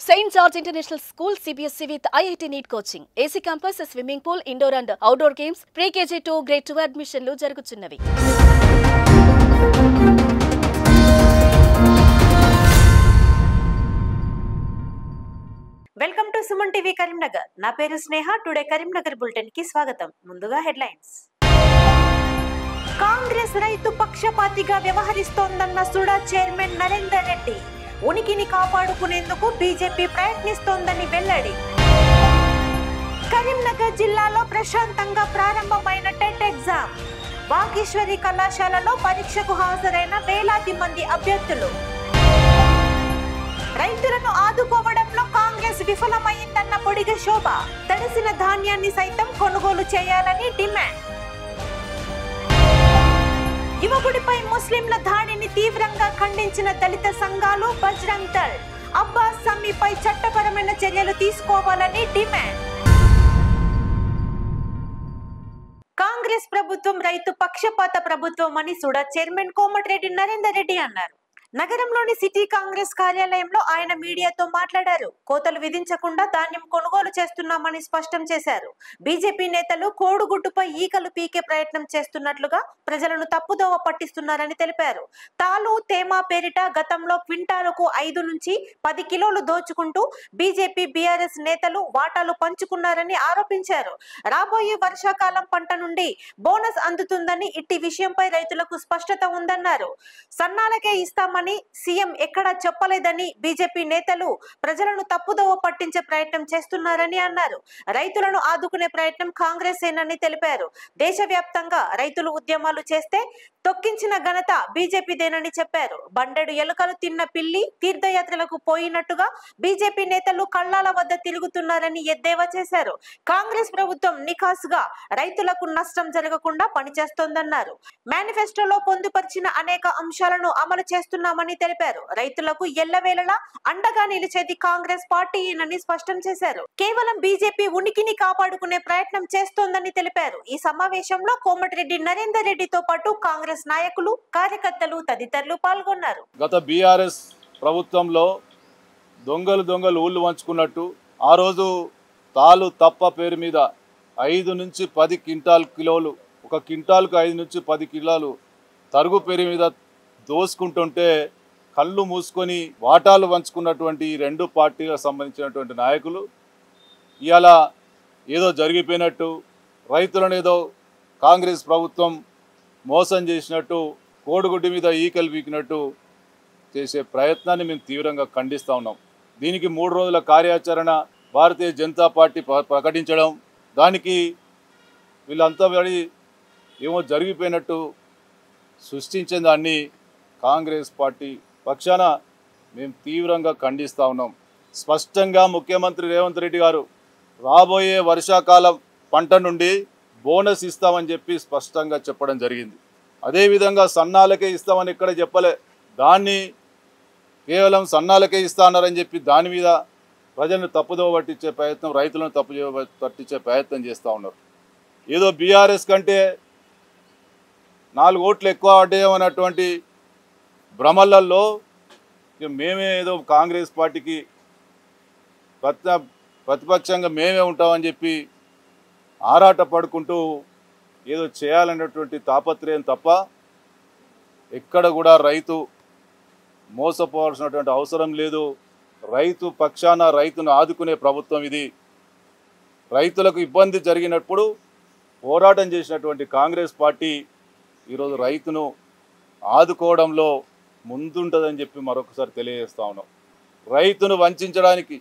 St. George International School CBSE with IIT NEET coaching. AC campus, swimming pool, indoor and outdoor games, pre-KG to grade 2 admissionలు జరుగుతున్నవి. Welcome to Suman TV Karimnagar. నా పేరు స్నేహ. Today Karimnagar bulletin కి స్వాగతం. ముందుగా headlines. Congress రైతు పక్షపాతిగా వ్యవహరిస్తోందన్న సుడా చైర్మన్ నరేందర్ రెడ్డి. ఉనికిని కాపాడుకునేందుకు బీజేపీ ప్రయత్నిస్తోందని వెల్లడి. కరీంనగర్ జిల్లాలో ప్రశాంతంగా ప్రారంభమైన టెట్ ఎగ్జామ్. వాగీశ్వరి కళాశాలలో పరీక్షకు హాజరైన వేలాది మంది అభ్యర్థులు. రైతులను ఆదుకోవడంలో కాంగ్రెస్ విఫలమైందన్న పొడిగ శోభ. తడిసిన ధాన్యాన్ని సైతం కొనుగోలు చేయాలని డిమాండ్. యువకుడిపై ముస్లింల దాడిని తీవ్రంగా ఖండించిన దళిత సంఘాలు బజరంగ్ దళ్. అబ్బాస్ సమ్మిపై చట్టపరమైన చర్యలు తీసుకోవాలని డిమాండ్. కాంగ్రెస్ ప్రభుత్వం రైతు పక్షపాత ప్రభుత్వం అని సుడా చైర్మన్ కోమటిరెడ్డి నరేందర్ రెడ్డి అన్నారు. నగరంలోని సిటీ కాంగ్రెస్ కార్యాలయంలో ఆయన మీడియాతో మాట్లాడారు. కోతలు విధించకుండా ధాన్యం కొనుగోలు చేస్తున్నామని స్పష్టం చేశారు. బీజేపీ నేతలు కోడుగుడ్డుపై ఈకలు పీకే ప్రయత్నం చేస్తున్నట్లుగా ప్రజలను తప్పుదోవ పట్టిస్తున్నారని తెలిపారు. తాలు తేమ పేరిట గతంలో క్వింటాలకు 5 నుంచి 10 కిలోలు దోచుకుంటూ బీజేపీ బీఆర్ఎస్ నేతలు వాటాలు పంచుకున్నారని ఆరోపించారు. రాబోయే వర్షాకాలం పంట నుండి బోనస్ అందుతుందని, ఇట్టి విషయంపై రైతులకు స్పష్టత ఉందన్నారు. సన్నాలకే ఇస్తామని సీఎం ఎక్కడా చెప్పలేదని బీజేపీ నేతలు ప్రజలను తప్పుదోవ పట్టించే ప్రయత్నం చేస్తున్నారని అన్నారు. రైతులను ఆదుకునే ప్రయత్నం కాంగ్రెస్ ఏనని తెలిపారు. దేశవ్యాప్తంగా రైతులు ఉద్యమాలు చేస్తే తొక్కించిన ఘనత బీజేపీదేనని చెప్పారు. బండెడు ఎలుకలు తిన్న పిల్లి తీర్థయాత్రలకు పోయినట్టుగా బీజేపీ నేతలు కళ్ళాల వద్ద తిరుగుతున్నారని ఎద్దేవా చేశారు. కాంగ్రెస్ ప్రభుత్వం నిఖాసుగా రైతులకు నష్టం జరగకుండా పనిచేస్తోందన్నారు. మేనిఫెస్టోలో పొందుపరిచిన అనేక అంశాలను అమలు చేస్తున్నామని తెలిపారు. రైతులకు ఎల్లవేళలా అండగా నిలిచేది కాంగ్రెస్ పార్టీయేనని స్పష్టం చేశారు. కేవలం బీజేపీ ఉనికిని కాపాడుకునే ప్రయత్నం చేస్తోందని తెలిపారు. ఈ సమావేశంలో కోమటిరెడ్డి నరేందర్ రెడ్డితో పాటు కాంగ్రెస్ నాయకులు, కార్యకర్తలు తదితరులు పాల్గొన్నారు. గత బీఆర్ఎస్ ప్రభుత్వంలో దొంగలు ఊళ్ళు వంచుకున్నట్టు ఆ రోజు తాలు తప్ప పేరు మీద 5 నుంచి 10 కిలోలు, ఒక క్వింటాల్కు 5 నుంచి 10 కిలోలు తరుగు పేరు మీద దోసుకుంటుంటే కళ్ళు మూసుకొని వాటాలు పంచుకున్నటువంటి ఈ 2 పార్టీలకు సంబంధించినటువంటి నాయకులు ఇవాళ ఏదో జరిగిపోయినట్టు, రైతులను ఏదో కాంగ్రెస్ ప్రభుత్వం మోసం చేసినట్టు, కోడిగుడ్డి మీద ఈకలు పీకినట్టు చేసే ప్రయత్నాన్ని మేము తీవ్రంగా ఖండిస్తూ ఉన్నాం. దీనికి 3 రోజుల కార్యాచరణ భారతీయ జనతా పార్టీ ప్రకటించడం, దానికి వీళ్ళంతా పడి ఏమో జరిగిపోయినట్టు సృష్టించిన దాన్ని కాంగ్రెస్ పార్టీ పక్షాన మేము తీవ్రంగా ఖండిస్తూ ఉన్నాం. స్పష్టంగా ముఖ్యమంత్రి రేవంత్ రెడ్డి గారు రాబోయే వర్షాకాలం పంట నుండి బోనస్ ఇస్తామని చెప్పి స్పష్టంగా చెప్పడం జరిగింది. అదేవిధంగా సన్నాలకే ఇస్తామని ఎక్కడ చెప్పలే. దాన్ని కేవలం సన్నాలకే ఇస్తానని చెప్పి దాని మీద ప్రజలను తప్పుదోవ పట్టించే ప్రయత్నం, రైతులను తప్పుదోవ పట్టించే ప్రయత్నం చేస్తూ ఉన్నారు. ఏదో బీఆర్ఎస్ కంటే 4 ఓట్లు ఎక్కువ పడ్డాయన్నటువంటి భ్రమలలో మేమే ఏదో కాంగ్రెస్ పార్టీకి ప్రతిపక్షంగా మేమే ఉంటామని చెప్పి ఆరాట పడుకుంటూ ఏదో చేయాలనేటువంటి తాపత్రయం తప్ప ఎక్కడ కూడా రైతు మోసపోవాల్సినటువంటి అవసరం లేదు. రైతు పక్షాన రైతును ఆదుకునే ప్రభుత్వం ఇది. రైతులకు ఇబ్బంది జరిగినప్పుడు పోరాటం చేసినటువంటి కాంగ్రెస్ పార్టీ ఈరోజు రైతును ఆదుకోవడంలో ముందుంటుందని చెప్పి మరొకసారి తెలియజేస్తా ఉన్నాం. రైతును వంచడానికి,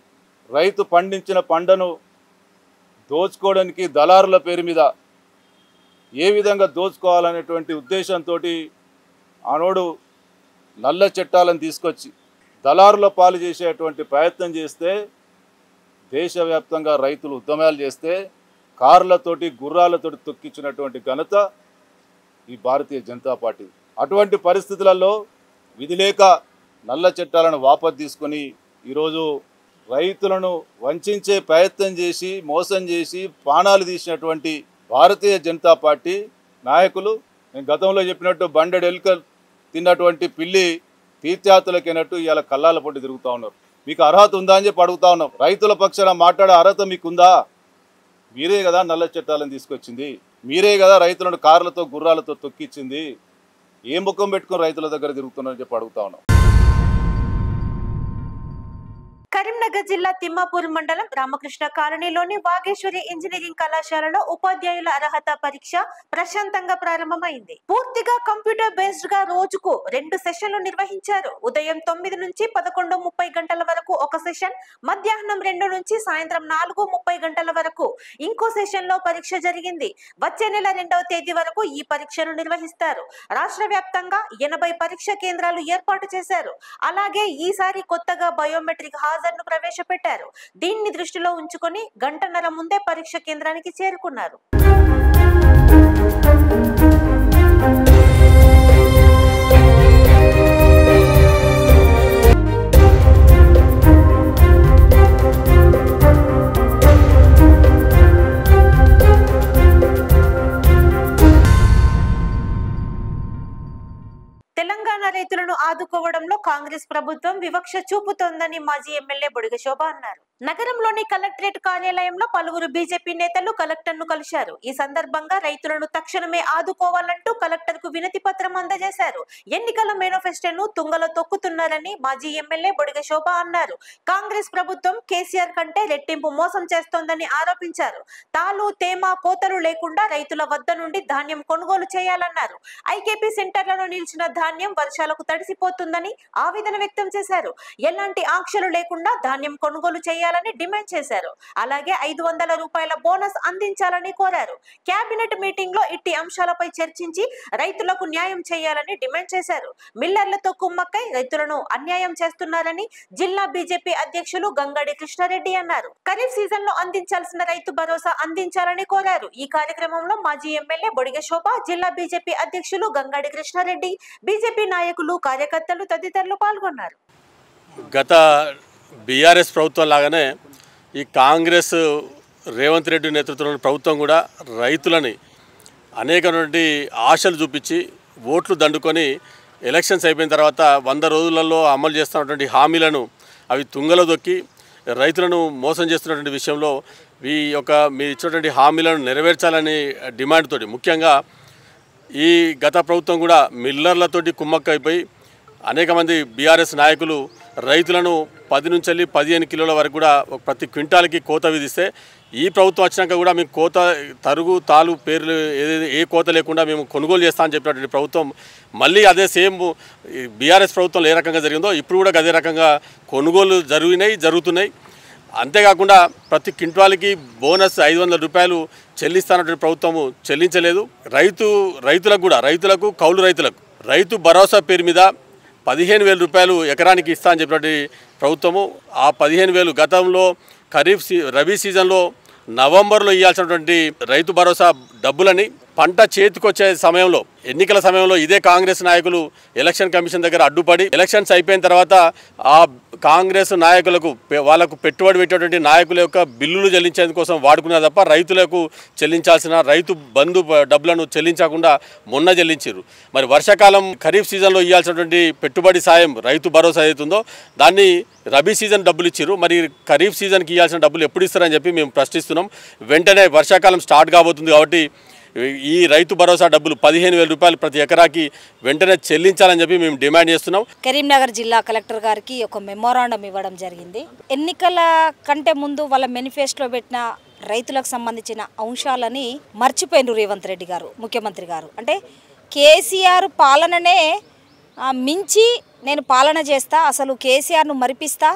రైతు పండించిన పంటను దోచుకోవడానికి దళారుల పేరు మీద ఏ విధంగా దోచుకోవాలనేటువంటి ఉద్దేశంతో ఆనోడు నల్ల చట్టాలను తీసుకొచ్చి దళారుల పాలు చేసేటువంటి ప్రయత్నం చేస్తే, దేశవ్యాప్తంగా రైతులు ఉద్యమాలు చేస్తే కార్లతోటి గుర్రాలతోటి తొక్కించినటువంటి ఘనత ఈ భారతీయ జనతా పార్టీ. అటువంటి పరిస్థితులలో విధి లేక నల్ల చట్టాలను వాపసు తీసుకొని ఈరోజు రైతులను వంచే ప్రయత్నం చేసి మోసం చేసి ప్రాణాలు తీసినటువంటి భారతీయ జనతా పార్టీ నాయకులు, నేను గతంలో చెప్పినట్టు బండెడు ఎలుకలు తిన్నటువంటి పిల్లి తీర్థయాత్రలకైనట్టు ఇవాళ కళ్ళాల పొట్టి తిరుగుతూ ఉన్నారు. మీకు అర్హత ఉందా అని చెప్పి అడుగుతా ఉన్నాం. రైతుల పక్షాన మాట్లాడే అర్హత మీకుందా? మీరే కదా నల్ల చట్టాలను తీసుకొచ్చింది, మీరే కదా రైతులను కార్లతో గుర్రాలతో తొక్కిచ్చింది. ఏ ముఖం పెట్టుకుని రైతుల దగ్గర తిరుగుతున్నారని చెప్పి అడుగుతా ఉన్నాం. కరీంనగర్ జిల్లా తిమ్మాపూర్ మండలం రామకృష్ణ కాలనీలోని వాగేశ్వరి ఇంజనీరింగ్ కళాశాలలో ఉపాధ్యాయుల అర్హత పరీక్ష ప్రశాంతంగా ప్రారంభమైంది. పూర్తిగా కంప్యూటర్ బేస్డ్ గా రోజుకు 2 సెషన్లు నిర్వహించారు. ఉదయం 9 నుంచి 11:30 గంటల వరకు ఒక సెషన్, మధ్యాహ్నం 2 నుంచి సాయంత్రం 4:30 గంటల వరకు ఇంకో సెషన్ లో పరీక్ష జరిగింది. వచ్చే నెల 2వ తేదీ వరకు ఈ పరీక్షను నిర్వహిస్తారు. రాష్ట్ర వ్యాప్తంగా 80 పరీక్ష కేంద్రాలు ఏర్పాటు చేశారు. అలాగే ఈసారి కొత్తగా బయోమెట్రిక్ హాజరును ప్రవేశపెట్టారు. దీన్ని దృష్టిలో ఉంచుకొని గంటన్నర ముందే పరీక్ష కేంద్రానికి చేరుకున్నారు. తెలంగాణ రైతులను ఆదుకోవడంలో కాంగ్రెస్ ప్రభుత్వం వివక్ష చూపుతోందని మాజీ ఎమ్మెల్యే బొడిగ శోభ అన్నారు. నగరంలోని కలెక్టరేట్ కార్యాలయంలో పలువురు బీజేపీ నేతలు కలెక్టర్ ను కలిశారు. ఈ సందర్భంగా రైతులను తక్షణమే ఆదుకోవాలంటూ కలెక్టర్ కు వినతి పత్రం అందజేశారు. ఎన్నికల మేనిఫెస్టోను తుంగలో తొక్కుతున్నారని మాజీ ఎమ్మెల్యే బొడిగ శోభ అన్నారు. కాంగ్రెస్ ప్రభుత్వం కేసీఆర్ కంటే రెట్టింపు మోసం చేస్తోందని ఆరోపించారు. తాలు తేమ కోతలు లేకుండా రైతుల వద్ద నుండి ధాన్యం కొనుగోలు చేయాలన్నారు. ఐకేపీ సెంటర్లలో నిలిచిన ధాన్యం వర్షాలకు తడిసిపోతుందని ఆవేదన వ్యక్తం చేశారు. ఎలాంటి ఆంక్షలు లేకుండా ధాన్యం కొనుగోలు చేయాలని డిమాండ్ చేశారు. అలాగే 500 రూపాయల బోనస్ అందించాలని కోరారు. కేబినెట్ మీటింగ్ లో ఇట్టి అంశాలపై చర్చించి రైతులకు న్యాయం చేయాలని డిమాండ్ చేశారు. మిల్లర్లతో కుమ్మక్కై రైతులను అన్యాయం చేస్తున్నారని జిల్లా బీజేపీ అధ్యక్షులు గంగడి కృష్ణారెడ్డి అన్నారు. ఖరీఫ్ సీజన్ లో అందించాల్సిన రైతు భరోసా అందించాలని కోరారు. ఈ కార్యక్రమంలో మాజీ ఎమ్మెల్యే బొడిగ శోభ, జిల్లా బీజేపీ అధ్యక్షులు గంగడి కృష్ణారెడ్డి, బీజేపీ నాయకులు, కార్యకర్తలు తదితరులు పాల్గొన్నారు. గత బీఆర్ఎస్ ప్రభుత్వం లాగానే ఈ కాంగ్రెస్ రేవంత్ రెడ్డి నేతృత్వంలోని ప్రభుత్వం కూడా రైతులని అనేకటువంటి ఆశలు చూపించి ఓట్లు దండుకొని ఎలక్షన్స్ అయిపోయిన తర్వాత 100 రోజులలో అమలు చేస్తున్నటువంటి హామీలను అవి తుంగలో దొక్కి రైతులను మోసం చేస్తున్నటువంటి విషయంలో మీరు ఇచ్చినటువంటి హామీలను నెరవేర్చాలని డిమాండ్ తోటి ముఖ్యంగా ఈ గత ప్రభుత్వం కూడా మిల్లర్లతోటి కుమ్మక్కైపోయి అనేక మంది బీఆర్ఎస్ నాయకులు రైతులను 10 నుంచి 15 కిలోల వరకు కూడా ప్రతి క్వింటాల్కి కోత విధిస్తే ఈ ప్రభుత్వం వచ్చినాక కూడా మేము కోత తరుగు తాలు పేర్లు ఏ కోత లేకుండా మేము కొనుగోలు చేస్తామని చెప్పినటువంటి ప్రభుత్వం మళ్ళీ అదే సేమ్ బీఆర్ఎస్ ప్రభుత్వంలో ఏ రకంగా జరిగిందో ఇప్పుడు కూడా అదే రకంగా కొనుగోలు జరుగుతున్నాయి. అంతేకాకుండా ప్రతి క్వింటాల్కి బోనస్ 500 రూపాయలు చెల్లిస్తానటువంటి ప్రభుత్వము చెల్లించలేదు. రైతులకు కౌలు రైతులకు రైతు భరోసా పేరు మీద 15,000 రూపాయలు ఎకరానికి ఇస్తా అని చెప్పినటువంటి ప్రభుత్వము ఆ 15,000 గతంలో రబీ సీజన్లో నవంబర్లో ఇవ్వాల్సినటువంటి రైతు భరోసా డబ్బులని పంట చేతికొచ్చే సమయంలో ఎన్నికల సమయంలో ఇదే కాంగ్రెస్ నాయకులు ఎలక్షన్ కమిషన్ దగ్గర అడ్డుపడి ఎలక్షన్స్ అయిపోయిన తర్వాత ఆ కాంగ్రెస్ నాయకులకు వాళ్ళకు పెట్టుబడి పెట్టేటువంటి నాయకుల యొక్క బిల్లులు చెల్లించేందుకోసం వాడుకునే తప్ప రైతులకు చెల్లించాల్సిన రైతు బంధు డబ్బులను చెల్లించకుండా మొన్న చెల్లించారు. మరి వర్షాకాలం ఖరీఫ్ సీజన్లో ఇవ్వాల్సినటువంటి పెట్టుబడి సాయం రైతు భరోసా అవుతుందో దాన్ని రబీ సీజన్ డబ్బులు ఇచ్చారు. మరి ఖరీఫ్ సీజన్కి ఇవ్వాల్సిన డబ్బులు ఎప్పుడు ఇస్తారని చెప్పి మేము ప్రశ్నిస్తున్నాం. వెంటనే వర్షాకాలం స్టార్ట్ కాబోతుంది కాబట్టి ఈ రైతు భరోసా డబ్బులు 15,000 రూపాయలు ప్రతి ఎకరాకి వెంటనే చెల్లించాలని చెప్పి మేము డిమాండ్ చేస్తున్నాం. కరీంనగర్ జిల్లా కలెక్టర్ గారికి ఒక మెమోరాండం ఇవ్వడం జరిగింది. ఎన్నికల కంటే ముందు వాళ్ళ మేనిఫెస్టోలో పెట్టిన రైతులకు సంబంధించిన అంశాలని మర్చిపోయిన రేవంత్ రెడ్డి గారు, ముఖ్యమంత్రి గారు. అంటే కేసీఆర్ పాలననే మించి నేను పాలన చేస్తా, అసలు కేసీఆర్ను మరిపిస్తా,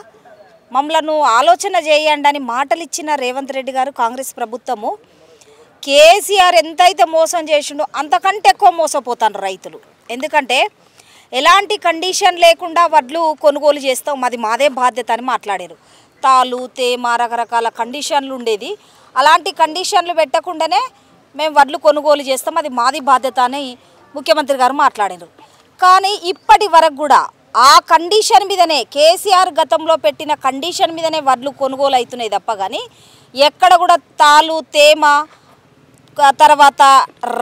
మమ్మలను ఆలోచన చేయండి అని మాటలు ఇచ్చిన రేవంత్ రెడ్డి గారు కాంగ్రెస్ ప్రభుత్వము కేసీఆర్ ఎంతైతే మోసం చేసిండో అంతకంటే ఎక్కువ మోసపోతారు రైతులు. ఎందుకంటే ఎలాంటి కండిషన్ లేకుండా వడ్లు కొనుగోలు చేస్తాం, మాదే బాధ్యత అని మాట్లాడారు. తాలు తేమ రకరకాల కండిషన్లు ఉండేది. అలాంటి కండిషన్లు పెట్టకుండానే మేము వడ్లు కొనుగోలు చేస్తాం, అది మాది బాధ్యత అని ముఖ్యమంత్రి గారు మాట్లాడారు. కానీ ఇప్పటి వరకు కూడా ఆ కండిషన్ మీదనే కేసీఆర్ గతంలో పెట్టిన కండిషన్ మీదనే వడ్లు కొనుగోలు అవుతున్నాయి తప్ప కానీ ఎక్కడ కూడా తాలు తేమ తర్వాత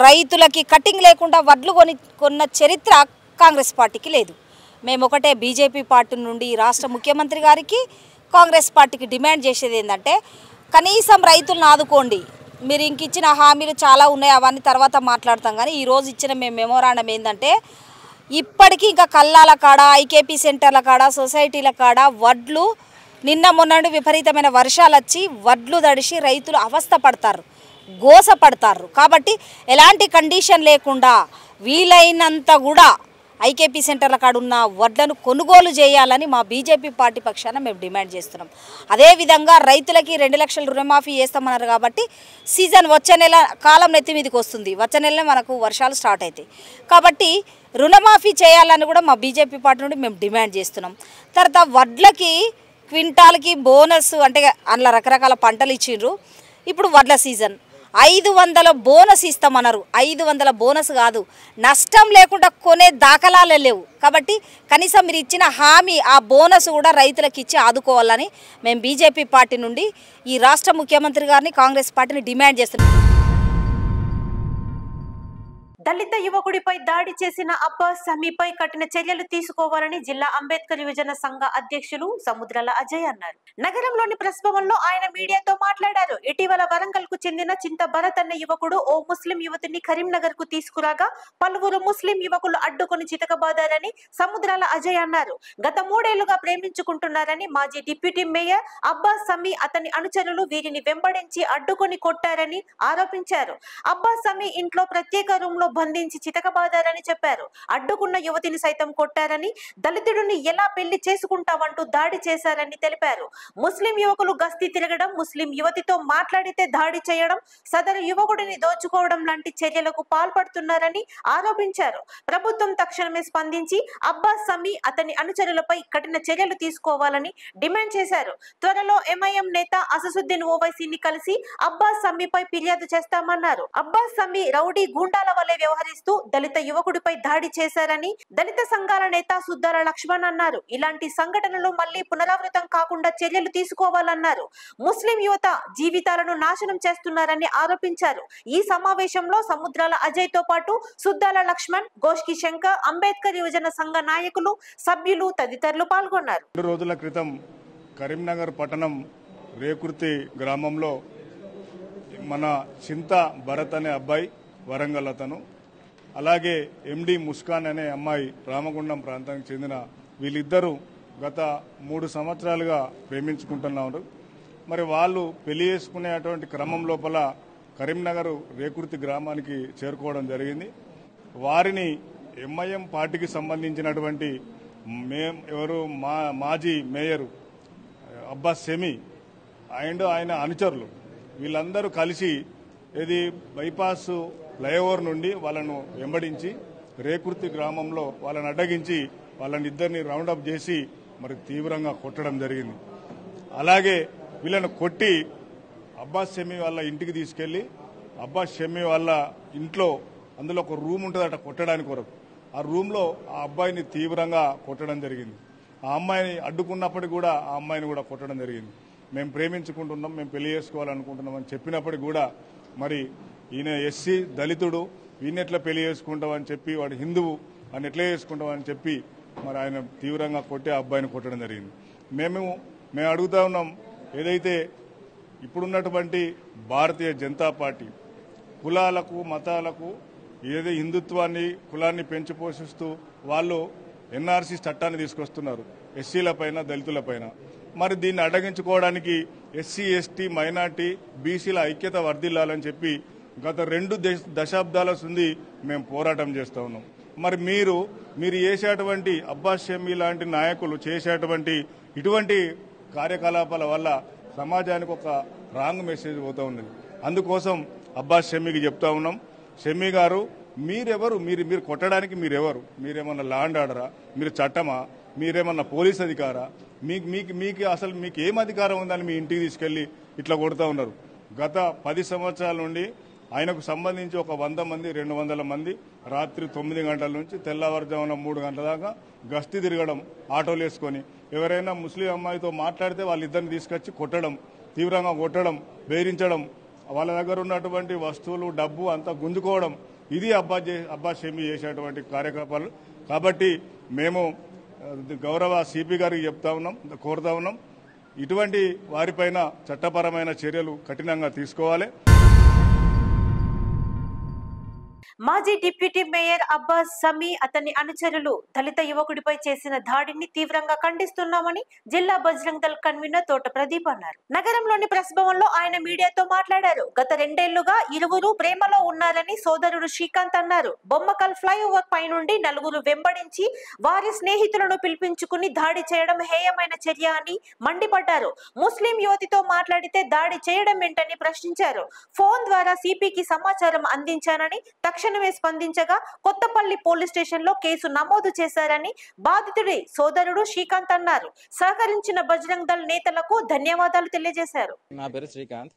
రైతులకి కటింగ్ లేకుండా వడ్లు కొన్న చరిత్ర కాంగ్రెస్ పార్టీకి లేదు. మేము ఒకటే బీజేపీ పార్టీ నుండి రాష్ట్ర ముఖ్యమంత్రి గారికి కాంగ్రెస్ పార్టీకి డిమాండ్ చేసేది ఏంటంటే కనీసం రైతులను ఆదుకోండి. మీరు ఇంక ఇచ్చిన హామీలు చాలా ఉన్నాయి, అవన్నీ తర్వాత మాట్లాడతాం. కానీ ఈరోజు ఇచ్చిన మేము మెమోరాండం ఏంటంటే ఇప్పటికీ ఇంకా కల్లాల కాడ, ఐకేపీ సెంటర్ల కాడ, సొసైటీల కాడ వడ్లు నిన్న మొన్న విపరీతమైన వర్షాలు వచ్చి వడ్లు తడిసి రైతులు అవస్థ పడతారు, గోస పడతారు. కాబట్టి ఎలాంటి కండిషన్ లేకుండా వీలైనంత కూడా ఐకేపీ సెంటర్ల కాడ ఉన్న వడ్లను కొనుగోలు చేయాలని మా బీజేపీ పార్టీ పక్షాన మేము డిమాండ్ చేస్తున్నాం. అదేవిధంగా రైతులకి 2 లక్షల రుణమాఫీ చేస్తామన్నారు. కాబట్టి సీజన్ వచ్చే నెల కాలం నెత్తి మీదకి వస్తుంది, వచ్చే నెలనే మనకు వర్షాలు స్టార్ట్ అవుతాయి. కాబట్టి రుణమాఫీ చేయాలని కూడా మా బీజేపీ పార్టీ నుండి మేము డిమాండ్ చేస్తున్నాం. తర్వాత వడ్లకి క్వింటాల్కి బోనస్ అంటే అందులో రకరకాల పంటలు ఇచ్చిండ్రు. ఇప్పుడు వడ్ల సీజన్ 500 బోనస్ ఇస్తామన్నారు. 500 బోనస్ కాదు, నష్టం లేకుండా కొనే దాఖలాలే లేవు. కాబట్టి కనీసం మీరు ఇచ్చిన హామీ ఆ బోనస్ కూడా రైతులకు ఇచ్చి ఆదుకోవాలని మేము బీజేపీ పార్టీ నుండి ఈ రాష్ట్ర ముఖ్యమంత్రి గారిని, కాంగ్రెస్ పార్టీని డిమాండ్ చేస్తున్నాం. దళిత యువకుడిపై దాడి చేసిన అబ్బాస్ సమీపై కఠిన చర్యలు తీసుకోవాలని జిల్లా అంబేద్కర్ యువజన సంఘ అధ్యక్షులు సముద్రాల అజయ్ అన్నారు. నగరంలోని ప్రెస్ భవన్ లో ఆయన మీడియాతో మాట్లాడారు. ఇటీవల వరంగల్ కు చెందిన చింత భరత్ అనే యువకుడు ఓ ముస్లిం యువతిని కరీంనగర్ కు తీసుకురాగా పలువురు ముస్లిం యువకులు అడ్డుకొని చితకబాదారని సముద్రాల అజయ్ అన్నారు. గత 3 ఏళ్లుగా ప్రేమించుకుంటున్నారని మాజీ డిప్యూటీ మేయర్ అబ్బాస్ సమీ అతని అనుచరులు వీరిని వెంబడించి అడ్డుకొని కొట్టారని ఆరోపించారు. అబ్బాస్ సమీ ఇంట్లో ప్రత్యేక రూమ్ లో బంధించి చితకబాదారని చెప్పారు. అడ్డుకున్న యువతిని సైతం కొట్టారని, దళితుడిని ఎలా పెళ్లి చేసుకుంటావంటూ దాడి చేశారని తెలిపారు. ముస్లిం యువకులు గస్తీ తిరగడం, ముస్లిం యువతితో మాట్లాడితే దాడి చేయడం, సదరు యువకుడిని దోచుకోవడం లాంటి చర్యలకు పాల్పడుతున్నారని ఆరోపించారు. ప్రభుత్వం తక్షణమే స్పందించి అబ్బాస్ సమీ అతని అనుచరులపై కఠిన చర్యలు తీసుకోవాలని డిమాండ్ చేశారు. త్వరలో ఎంఐఎం నేత అసదుద్దీన్ ఓవైసీని కలిసి అబ్బాస్ సమీపై ఫిర్యాదు చేస్తామన్నారు. అబ్బాస్ సమీ రౌడీ గూండాల వలె వ్యవహరిస్తూ దళిత యువకుడిపై దాడి చేశారని దళిత సంఘాల నేత సుద్దాల లక్ష్మణ్ అన్నారు. ఇలాంటి సంఘటనలు మళ్లీ పునరావృతం కాకుండా చర్యలు తీసుకోవాలన్నారు. ముస్లిం యువత జీవితాలను నాశనం చేస్తున్నారని ఆరోపించారు. ఈ సమావేశంలో సముద్రాల అజయ్ తో పాటు సుద్దాల లక్ష్మణ్, గోష్కి శంకర్, అంబేద్కర్ యువజన సంఘ నాయకులు, సభ్యులు తదితరులు పాల్గొన్నారు. 2 రోజుల క్రితం కరీంనగర్ పట్టణం రేకుర్తి గ్రామంలో మన చింత భరత్ అనే అబ్బాయి వరంగల్ అతను, అలాగే ఎండి ముస్కాన్ అనే అమ్మాయి రామగుండం ప్రాంతానికి చెందిన వీళ్ళిద్దరూ గత 3 సంవత్సరాలుగా ప్రేమించుకుంటున్నారు. మరి వాళ్ళు పెళ్లి చేసుకునేటువంటి క్రమం లోపల కరీంనగర్ రేకుర్తి గ్రామానికి చేరుకోవడం జరిగింది. వారిని ఎంఐఎం పార్టీకి సంబంధించినటువంటి మాజీ మేయర్ అబ్బాస్ సెమీ అండ్ ఆయన అనుచరులు వీళ్ళందరూ కలిసి ఇది బైపాస్ ఫ్లైఓవర్ నుండి వాళ్ళను వెంబడించి రేకుర్తి గ్రామంలో వాళ్ళని అడ్డగించి వాళ్ళని ఇద్దరిని రౌండప్ చేసి మరి తీవ్రంగా కొట్టడం జరిగింది. అలాగే వీళ్ళను కొట్టి అబ్బాస్ షమీ వాళ్ళ ఇంటికి తీసుకెళ్లి అబ్బాస్ షమీ వాళ్ళ ఇంట్లో అందులో ఒక రూమ్ ఉంటుందట కొట్టడానికి కొరకు, ఆ రూమ్లో ఆ అబ్బాయిని తీవ్రంగా కొట్టడం జరిగింది. ఆ అమ్మాయిని అడ్డుకున్నప్పటికీ కూడా ఆ అమ్మాయిని కూడా కొట్టడం జరిగింది. మేము ప్రేమించుకుంటున్నాం, మేము పెళ్లి చేసుకోవాలనుకుంటున్నాం అని చెప్పినప్పటికీ కూడా మరి ఈయన ఎస్సీ దళితుడు, ఈయన ఎట్లా పెళ్లి చేసుకుంటామని చెప్పి, వాడు హిందువు అని ఎట్లా చేసుకుంటామని చెప్పి మరి ఆయన తీవ్రంగా కొట్టి ఆ అబ్బాయిని కొట్టడం జరిగింది. మేము అడుగుతా ఉన్నాం, ఏదైతే ఇప్పుడున్నటువంటి భారతీయ జనతా పార్టీ కులాలకు మతాలకు ఏదో హిందుత్వాన్ని కులాన్ని పెంచి పోషిస్తూ వాళ్ళు ఎన్ఆర్సీ చట్టాన్ని తీసుకొస్తున్నారు ఎస్సీల పైన దళితుల పైన. మరి దీన్ని అడ్డగించుకోవడానికి ఎస్సీ ఎస్టీ మైనార్టీ బీసీల ఐక్యత వర్ధిల్లాలని చెప్పి గత 2 దశాబ్దాల నుండి మేము పోరాటం చేస్తూ ఉన్నాం. మరి మీరు చేసేటువంటి అబ్బాస్ షమీ లాంటి నాయకులు చేసేటువంటి ఇటువంటి కార్యకలాపాల వల్ల సమాజానికి ఒక రాంగ్ మెసేజ్ పోతూ ఉన్నది. అందుకోసం అబ్బాస్ షమీకి చెప్తా ఉన్నాం, షమీ గారు మీరెవరు, మీరు కొట్టడానికి మీరెవరు? మీరేమన్నా లా అండ్ ఆర్డరా? మీరు చట్టమా? మీరేమన్నా పోలీస్ అధికారా? మీకు అసలు మీకు ఏం అధికారం ఉందని మీ ఇంటికి తీసుకెళ్లి ఇట్లా కొడుతూ ఉన్నారు. గత 10 సంవత్సరాల నుండి ఆయనకు సంబంధించి ఒక 100 మంది 200 మంది రాత్రి 9 గంటల నుంచి తెల్లవారుజామున 3 గంటల దాకా గస్తీ తిరగడం ఆటోలు వేసుకొని, ఎవరైనా ముస్లిం అమ్మాయితో మాట్లాడితే వాళ్ళిద్దరిని తీసుకొచ్చి కొట్టడం, తీవ్రంగా కొట్టడం, బెదిరించడం, వాళ్ళ దగ్గర ఉన్నటువంటి వస్తువులు డబ్బు అంతా గుంజుకోవడం, ఇది అబ్బాస్ షమీ చేసేటువంటి కార్యకలాపాలు. కాబట్టి మేము గౌరవ సిపి గారికి కోరుతా ఉన్నాం. ఇటువంటి వారిపైన చట్టపరమైన చర్యలు కఠినంగా తీసుకోవాలి. మాజీ డిప్యూటీ మేయర్ అబ్బాస్ సమీ అతని అనుచరులు దళిత యువకుడిపై చేసిన దాడిని తీవ్రంగా ఖండిస్తున్నామని జిల్లా బజరంగ్ దళ్ కన్వీనర్ తోట ప్రదీప్ అన్నారు. నగరంలోని ప్రెస్ భవన్ లో ఆయన మీడియాతో మాట్లాడారు. గత 2 ఏళ్లుగా ఇరువురు ప్రేమలో ఉన్నారని సోదరుడు శ్రీకాంత్ అన్నారు. బొమ్మకల్ ఫ్లైఓవర్ పై నుండి 4 వెంబడించి వారి స్నేహితులను పిలిపించుకుని దాడి చేయడం హేయమైన చర్య అని మండిపడ్డారు. ముస్లిం యువతితో మాట్లాడితే దాడి చేయడం ఏంటని ప్రశ్నించారు. ఫోన్ ద్వారా సిపికి సమాచారం అందించానని తక్షణమే స్పందించగా కొత్తపల్లి పోలీస్ స్టేషన్ లో కేసు నమోదు చేశారని బాధితుడి సోదరుడు శ్రీకాంత్ అన్నారు. సహకరించిన బజరంగ్ దళ్ నేతలకు ధన్యవాదాలు తెలియజేశారు. నా పేరు శ్రీకాంత్,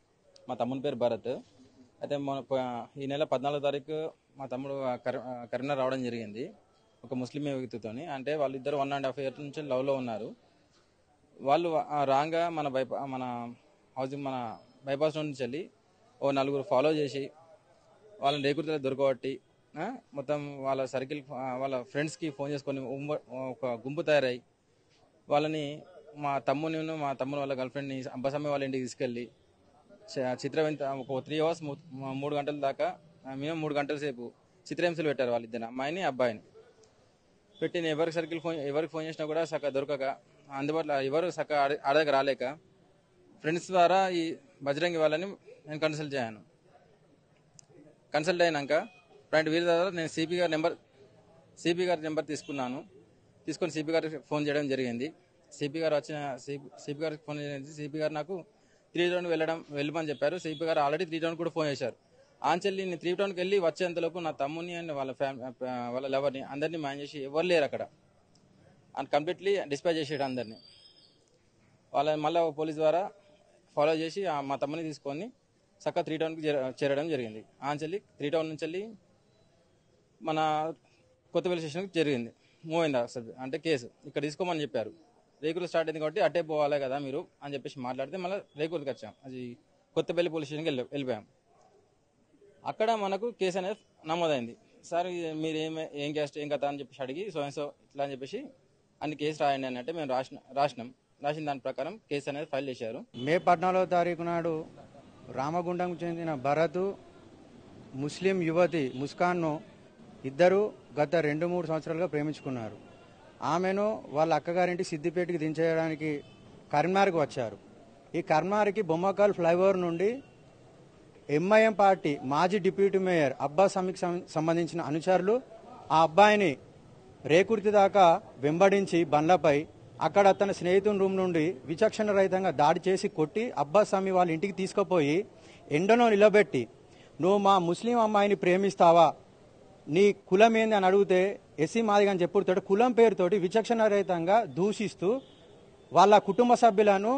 మా తమ్ముని పేరు భరత్. అయితే ఈ నెల 14వ తారీఖు మా తమ్ముడు కరీంనగర్ రావడం జరిగింది ఒక ముస్లిం వ్యక్తితోని. అంటే వాళ్ళిద్దరు 1.5 years నుంచి లవ్లో ఉన్నారు. వాళ్ళు రాంగా మన హౌసింగ్ మన బైపాస్ నుంచి వెళ్ళి 4 ఫాలో చేసి వాళ్ళని రేకుర్తిలో దొరకబట్టి మొత్తం వాళ్ళ సర్కిల్ వాళ్ళ ఫ్రెండ్స్కి ఫోన్ చేసుకొని ఒక గుంపు తయారై వాళ్ళని మా తమ్ముని వాళ్ళ గర్ల్ ఫ్రెండ్ని అబ్బాసమ్మ వాళ్ళ ఇంటికి తీసుకెళ్ళి చిత్రహింస ఒక 3 hours 3 గంటల దాకా మినిమం 3 గంటల సేపు చిత్రహింసలు పెట్టారు వాళ్ళిద్దరు, అమ్మాయిని అబ్బాయిని పెట్టి. ఎవరికి ఫోన్ చేసినా కూడా చక్కగా దొరకక, అందుబాటులో ఎవరు చక్కగా ఆడదగ్గర రాలేక ఫ్రెండ్స్ ద్వారా ఈ బజరంగి వాళ్ళని నేను కన్సల్ట్ అయినాక వీరి ద్వారా నేను సిపి గారి నెంబర్ తీసుకొని సిపి గారికి ఫోన్ చేయడం జరిగింది. సిపి గారికి ఫోన్ చేసి సిపి గారు నాకు 3 round వెళ్ళమని చెప్పారు. సిపి గారు ఆల్రెడీ 3 round కూడా ఫోన్ చేశారు. ఆంచెల్లి నేను 3 roundకి వెళ్ళి వచ్చేంతలోపు నా తమ్ముని అండ్ వాళ్ళ లవర్ని అందరినీ మ్యాన్ చేసి ఎవరు లేరు అక్కడ, కంప్లీట్లీ డిస్పాచ్ చేసేయడం అందరినీ. మళ్ళీ పోలీస్ ద్వారా ఫాలో చేసి మా తమ్ముని తీసుకొని చక్కగా 3 roundకి చేరడం జరిగింది. ఆంచెల్లి 3 round నుంచి వెళ్ళి మన కొత్తపల్లి స్టేషన్కి జరిగింది. మూవ్ అయింది అంటే కేసు ఇక్కడ తీసుకోమని చెప్పారు. రేకులు స్టార్ట్ అయింది కాబట్టి అట్టే పోవాలి కదా మీరు అని చెప్పేసి మాట్లాడితే మళ్ళీ రేకులకి వచ్చాం. అది కొత్తపల్లి పోలీస్ స్టేషన్కి వెళ్ళిపోయాం. అక్కడ మనకు కేసు అనేది నమోదైంది. సార్ మీరు ఏం క్యాస్ట్ ఏం కథ అని చెప్పేసి అడిగి సో ఇట్లా అని చెప్పేసి అన్ని కేసు రాయండి అని అంటే మేము రాసిన దాని ప్రకారం కేసు అనేది ఫైల్ చేశారు. మే 14వ తారీఖు నాడు రామగుండంకు చెందిన భరత్ ముస్లిం యువతి ముస్కాన్ను ఇద్దరు గత 2-3 సంవత్సరాలుగా ప్రేమించుకున్నారు. ఆమెను వాళ్ళ అక్కగారింటి సిద్దిపేటకి దించేయడానికి కరీంనగర్కి వచ్చారు. ఈ కరీంనగర్కి బొమ్మకల్ ఫ్లైఓవర్ నుండి ఎంఐఎం పార్టీ మాజీ డిప్యూటీ మేయర్ అబ్బాస్ సమీకి సంబంధించిన అనుచరులు ఆ అబ్బాయిని రేకుర్తి దాకా వెంబడించి బండ్లపై అక్కడ తన స్నేహితుని రూమ్ నుండి విచక్షణ రహితంగా దాడి చేసి కొట్టి అబ్బాస్ సమీ వాళ్ళ ఇంటికి తీసుకుపోయి ఎండలో నిలబెట్టి నువ్వు మా ముస్లిం అమ్మాయిని ప్రేమిస్తావా, నీ కులం ఏంది అని అడిగితే ఎస్సీ మాదిగా అని చెప్పుడుతోటి కులం పేరుతోటి విచక్షణ రహితంగా దూషిస్తూ వాళ్ళ కుటుంబ సభ్యులను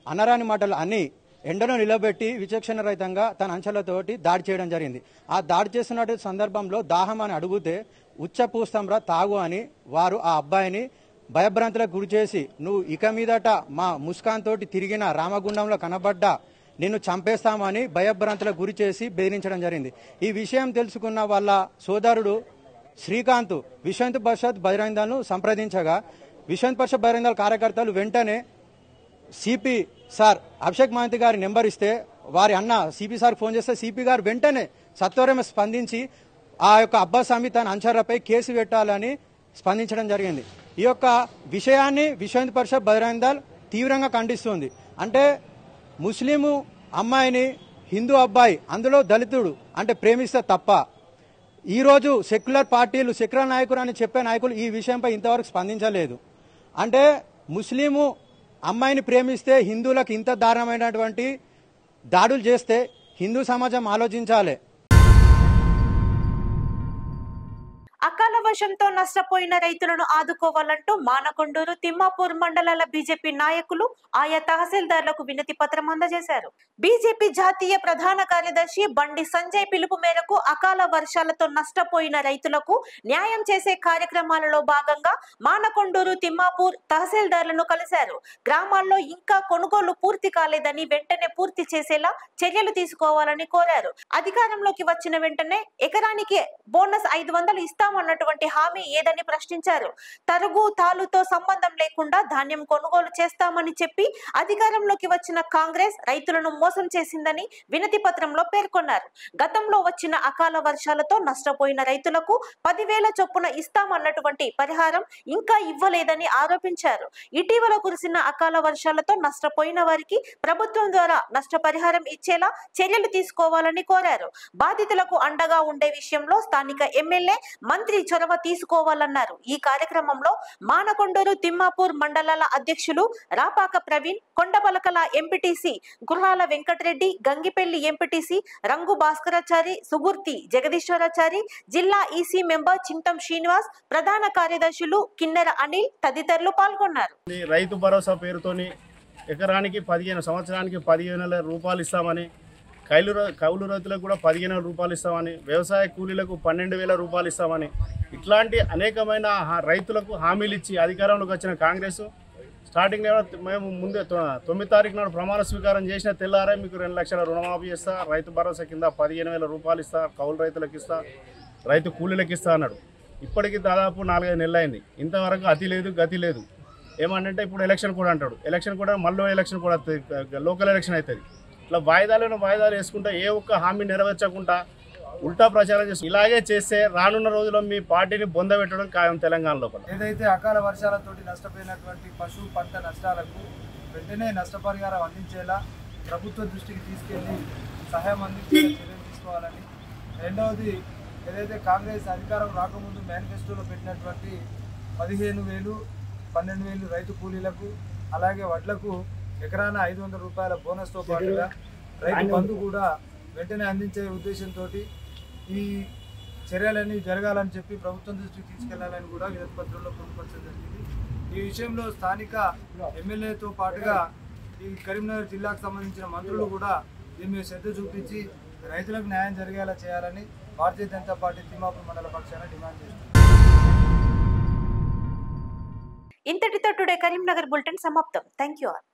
అనరాని మాటలు అని ఎండలో నిలబెట్టి విచక్షణ రహితంగా తన అంచెలతోటి దాడి చేయడం జరిగింది. ఆ దాడి చేస్తున్న సందర్భంలో దాహం అని అడిగితే ఉచ్చ పూస్తాంరా తాగు అని వారు ఆ అబ్బాయిని భయభ్రాంతులకు గురి చేసి నువ్వు ఇక మీదట మా ముస్కాన్ తోటి తిరిగిన రామగుండంలో కనబడ్డా నిన్ను చంపేస్తామని భయభ్రాంతులకు గురి చేసి బెదిరించడం జరిగింది. ఈ విషయం తెలుసుకున్న వాళ్ళ సోదరుడు శ్రీకాంత్ విశ్వ హిందూ పరిషత్ బజరంగ్ దళ్ను సంప్రదించగా విశ్వ హిందూ పరిషత్ బజరంగ్ దళ్ కార్యకర్తలు వెంటనే సిపి సార్ అభిషేక్ మహంతి గారి నెంబర్ ఇస్తే వారి అన్న సిపి సార్ ఫోన్ చేస్తే సిపి గారు వెంటనే సత్వరమే స్పందించి ఆ యొక్క అబ్బాస్ సమీ తన అనుచరులపై కేసు పెట్టాలని స్పందించడం జరిగింది. ఈ యొక్క విషయాన్ని విశ్వ హిందూ పరిషత్ బజరంగ్ దళ్ తీవ్రంగా ఖండిస్తుంది. అంటే ముస్లిము అమ్మాయిని హిందూ అబ్బాయి అందులో దళితుడు అంటే ప్రేమిస్తే తప్ప ఈరోజు సెక్యులర్ పార్టీలు సెక్యులర్ నాయకులు అని చెప్పే నాయకులు ఈ విషయంపై ఇంతవరకు స్పందించలేదు. అంటే ముస్లిము అమ్మాయిని ప్రేమిస్తే హిందువులకు ఇంత దారుణమైనటువంటి దాడులు చేస్తే హిందూ సమాజం ఆలోచించాలి. అకాల వర్షంతో నష్టపోయిన రైతులను ఆదుకోవాలంటూ మానకొండూరు, తిమ్మాపూర్ మండలాల బీజేపీ నాయకులు ఆయా తహసీల్దార్లకు వినతి పత్రం అందజేశారు. బీజేపీ జాతీయ ప్రధాన కార్యదర్శి బండి సంజయ్ పిలుపు మేరకు అకాల వర్షాలతో నష్టపోయిన రైతులకు న్యాయం చేసే కార్యక్రమాలలో భాగంగా మానకొండూరు, తిమ్మాపూర్ తహసీల్దార్లను కలిశారు. గ్రామాల్లో ఇంకా కొనుగోలు పూర్తి కాలేదని వెంటనే పూర్తి చేసేలా చర్యలు తీసుకోవాలని కోరారు. అధికారంలోకి వచ్చిన వెంటనే ఎకరానికి బోనస్ 500 ఇస్తామని ఇస్తామన్నటువంటి హామీ ఏదని ప్రశ్నించారు. తరుగు తాలుతో సంబంధం లేకుండా ధాన్యం కొనుగోలు చేస్తామని చెప్పి అధికారంలోకి వచ్చిన కాంగ్రెస్ రైతులను మోసం చేసిందని వినతి పత్రంలో పేర్కొన్నారు. గతంలో వచ్చిన అకాల వర్షాలతో నష్టపోయిన రైతులకు 10,000 చొప్పున ఇస్తామన్నటువంటి పరిహారం ఇంకా ఇవ్వలేదని ఆరోపించారు. ఇటీవల కురిసిన అకాల వర్షాలతో నష్టపోయిన వారికి ప్రభుత్వం ద్వారా నష్టపరిహారం ఇచ్చేలా చర్యలు తీసుకోవాలని కోరారు. బాధితులకు అండగా ఉండే విషయంలో స్థానిక ఎమ్మెల్యే మంత్రి చొరవ తీసుకోవాలన్నారు. ఈ కార్యక్రమంలో మానకొండూరు తిమ్మాపూర్ మండలాల అధ్యక్షులు రాపాక ప్రవీణ్, కొండపలకల ఎంపీటీసీ గుర్రాల వెంకటరెడ్డి, గంగిపెల్లి ఎంపీటీసీ రంగు భాస్కరాచారి, సుగుర్తి జగదీశ్వరాచారి, జిల్లా ఈసీ మెంబర్ చింతం శ్రీనివాస్, ప్రధాన కార్యదర్శులు కిన్నెర అనిల్ తదితరులు పాల్గొన్నారు. రైతు భరోసా పేరుతోని ఎకరానికి 15 సంవత్సరానికి 15,000 రూపాయలు ఇస్తామని, కౌలు రైతులకు కూడా 15,000 రూపాయలు ఇస్తామని, వ్యవసాయ కూలీలకు 12,000 రూపాయలు ఇస్తామని, ఇట్లాంటి అనేకమైన రైతులకు హామీలు ఇచ్చి అధికారంలోకి వచ్చిన కాంగ్రెస్ స్టార్టింగ్లో మేము ముందే 9 తారీఖు నాడు ప్రమాణ స్వీకారం చేసిన తెల్లారే మీకు 2 లక్షల రుణమాఫీ ఇస్తా, రైతు భరోసా కింద 15,000 రూపాయలు ఇస్తా, కౌలు రైతులకు ఇస్తా, రైతు కూలీలకు ఇస్తా అన్నాడు. ఇప్పటికీ దాదాపు 4-5 నెలలు అయింది. ఇంతవరకు అతి లేదు గతి లేదు. ఏమంటే ఇప్పుడు ఎలక్షన్ కూడా అంటాడు. ఎలక్షన్ కూడా మళ్ళీ ఎలక్షన్ కూడా లోకల్ ఎలక్షన్ అవుతుంది. ఇట్లా వాయిదాలు వేసుకుంటా ఏ ఒక్క హామీ నెరవేర్చకుండా ఉల్టా ప్రచారం చేస్తుంది. ఇలాగే చేస్తే రానున్న రోజుల్లో మీ పార్టీని బొందబెట్టడం ఖాయం తెలంగాణ లోపల. ఏదైతే అకాల వర్షాలతోటి నష్టపోయినటువంటి పశువు పంట నష్టాలకు వెంటనే నష్టపరిహారం అందించేలా ప్రభుత్వ దృష్టికి తీసుకెళ్లి సహాయం అందించేలా చర్యలు తీసుకోవాలని, రెండవది ఏదైతే కాంగ్రెస్ అధికారం రాకముందు మేనిఫెస్టోలో పెట్టినటువంటి 15,000, 12,000 రైతు కూలీలకు, అలాగే వడ్లకు ఎకరాన 500 రూపాయల బోనస్తో పాటుగా రైతు బంధు కూడా వెంటనే అందించే ఉద్దేశంతో ఈ చర్యలన్నీ జరగాలని చెప్పి ప్రభుత్వం దృష్టికి తీసుకెళ్లాలని కూడా వినతి పత్రంలో పొందుపరచడం జరిగింది. ఈ విషయంలో స్థానిక ఎమ్మెల్యేతో పాటుగా ఈ కరీంనగర్ జిల్లాకు సంబంధించిన మంత్రులు కూడా దీని మీద శ్రద్ధ చూపించి రైతులకు న్యాయం జరిగేలా చేయాలని భారతీయ జనతా పార్టీ తిమ్మాపూర్ మండల పక్షాన డిమాండ్ చేస్తుంది. ఇంతటితో టుడే కరీంనగర్ బులెటిన్ సమాప్తం. Thank you all.